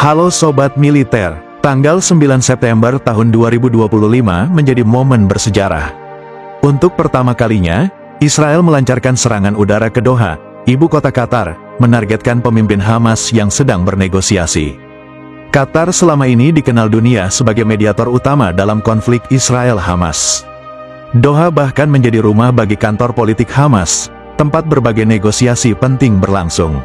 Halo Sobat Militer, tanggal 9 September tahun 2025 menjadi momen bersejarah. Untuk pertama kalinya, Israel melancarkan serangan udara ke Doha, ibu kota Qatar, menargetkan pemimpin Hamas yang sedang bernegosiasi. Qatar selama ini dikenal dunia sebagai mediator utama dalam konflik Israel-Hamas. Doha bahkan menjadi rumah bagi kantor politik Hamas, tempat berbagai negosiasi penting berlangsung.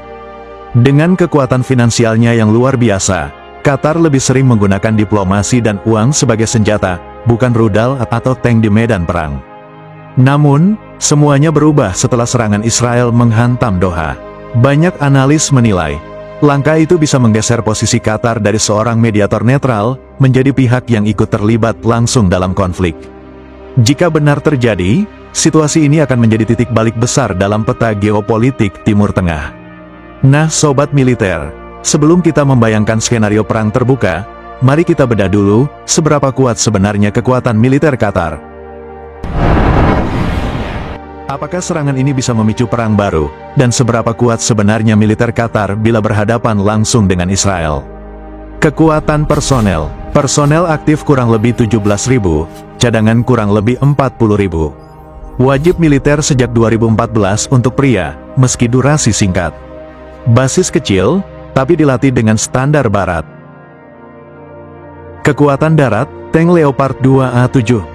Dengan kekuatan finansialnya yang luar biasa, Qatar lebih sering menggunakan diplomasi dan uang sebagai senjata, bukan rudal atau tank di medan perang. Namun, semuanya berubah setelah serangan Israel menghantam Doha. Banyak analis menilai, langkah itu bisa menggeser posisi Qatar dari seorang mediator netral, menjadi pihak yang ikut terlibat langsung dalam konflik. Jika benar terjadi, situasi ini akan menjadi titik balik besar dalam peta geopolitik Timur Tengah. Nah Sobat Militer, sebelum kita membayangkan skenario perang terbuka, mari kita bedah dulu, seberapa kuat sebenarnya kekuatan militer Qatar. Apakah serangan ini bisa memicu perang baru, dan seberapa kuat sebenarnya militer Qatar bila berhadapan langsung dengan Israel? Kekuatan personel. Personel aktif kurang lebih 17.000, cadangan kurang lebih 40.000. Wajib militer sejak 2014 untuk pria, meski durasi singkat. Basis kecil, tapi dilatih dengan standar barat. Kekuatan darat, tank Leopard 2A7+,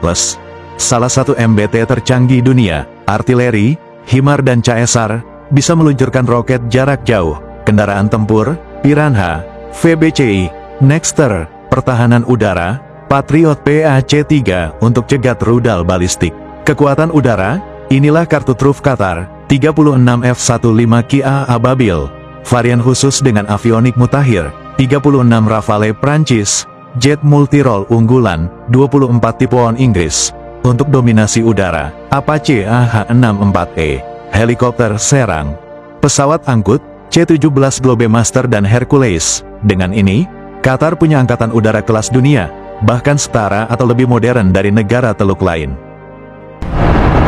salah satu MBT tercanggih dunia, artileri, HIMAR dan Caesar, bisa meluncurkan roket jarak jauh, kendaraan tempur, Piranha, VBCI, Nexter, pertahanan udara, Patriot PAC-3 untuk cegat rudal balistik. Kekuatan udara, inilah kartu truf Qatar, 36 F-15K Ababil. Varian khusus dengan avionik mutakhir, 36 Rafale Prancis, jet multirole unggulan, 24 tipuan Inggris, untuk dominasi udara, Apache AH-64E, helikopter serang, pesawat angkut, C-17 Globemaster dan Hercules. Dengan ini, Qatar punya angkatan udara kelas dunia, bahkan setara atau lebih modern dari negara teluk lain.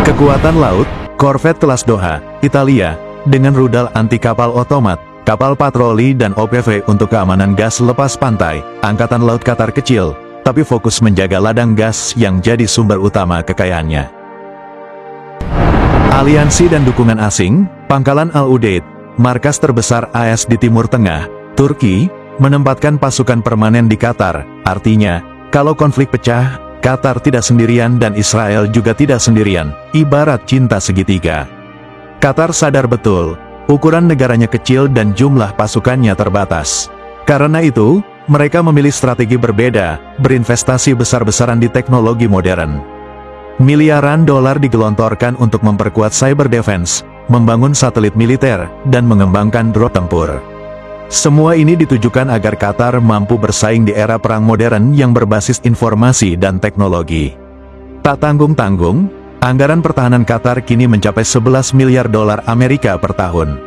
Kekuatan laut, korvet kelas Doha, Italia, dengan rudal anti-kapal otomat, kapal patroli dan OPV untuk keamanan gas lepas pantai. Angkatan Laut Qatar kecil, tapi fokus menjaga ladang gas yang jadi sumber utama kekayaannya. Aliansi dan dukungan asing, Pangkalan Al-Udeid, markas terbesar AS di Timur Tengah, Turki, menempatkan pasukan permanen di Qatar. Artinya, kalau konflik pecah, Qatar tidak sendirian dan Israel juga tidak sendirian, ibarat cinta segitiga. Qatar sadar betul, ukuran negaranya kecil dan jumlah pasukannya terbatas. Karena itu, mereka memilih strategi berbeda, berinvestasi besar-besaran di teknologi modern. Miliaran dolar digelontorkan untuk memperkuat cyber defense, membangun satelit militer, dan mengembangkan drone tempur. Semua ini ditujukan agar Qatar mampu bersaing di era perang modern yang berbasis informasi dan teknologi. Tak tanggung-tanggung, anggaran pertahanan Qatar kini mencapai 11 miliar dolar Amerika per tahun.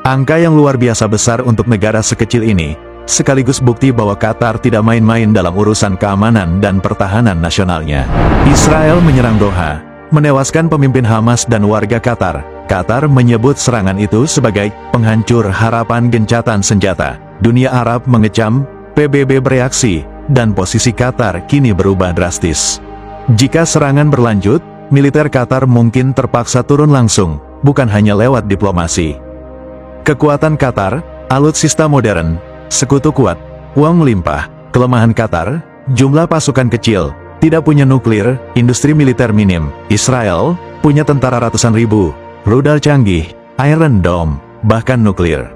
Angka yang luar biasa besar untuk negara sekecil ini, sekaligus bukti bahwa Qatar tidak main-main dalam urusan keamanan dan pertahanan nasionalnya. Israel menyerang Doha, menewaskan pemimpin Hamas dan warga Qatar. Qatar menyebut serangan itu sebagai penghancur harapan gencatan senjata. Dunia Arab mengecam, PBB bereaksi, dan posisi Qatar kini berubah drastis. Jika serangan berlanjut, militer Qatar mungkin terpaksa turun langsung, bukan hanya lewat diplomasi. Kekuatan Qatar, alutsista modern, sekutu kuat, uang melimpah. Kelemahan Qatar, jumlah pasukan kecil, tidak punya nuklir, industri militer minim. Israel, punya tentara ratusan ribu, rudal canggih, Iron Dome, bahkan nuklir.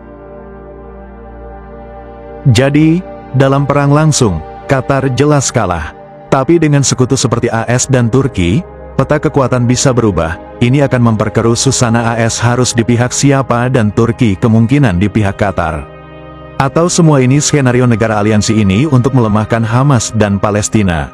Jadi, dalam perang langsung, Qatar jelas kalah. Tapi dengan sekutu seperti AS dan Turki, peta kekuatan bisa berubah. Ini akan memperkeruh suasana. AS harus di pihak siapa dan Turki kemungkinan di pihak Qatar. Atau semua ini skenario negara aliansi ini untuk melemahkan Hamas dan Palestina.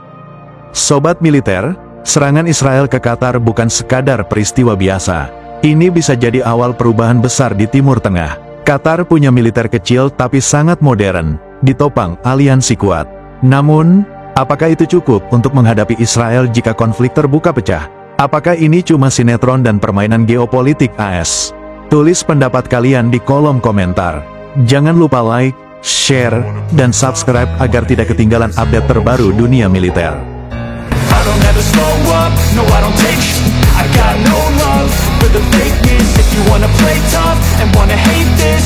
Sobat Militer, serangan Israel ke Qatar bukan sekadar peristiwa biasa. Ini bisa jadi awal perubahan besar di Timur Tengah. Qatar punya militer kecil tapi sangat modern, ditopang aliansi kuat. Namun, apakah itu cukup untuk menghadapi Israel jika konflik terbuka pecah? Apakah ini cuma sinetron dan permainan geopolitik AS? Tulis pendapat kalian di kolom komentar. Jangan lupa like, share, dan subscribe agar tidak ketinggalan update terbaru dunia militer. I don't ever slow up, no I don't take I got no love for the fakeness. If you wanna play tough and wanna hate this,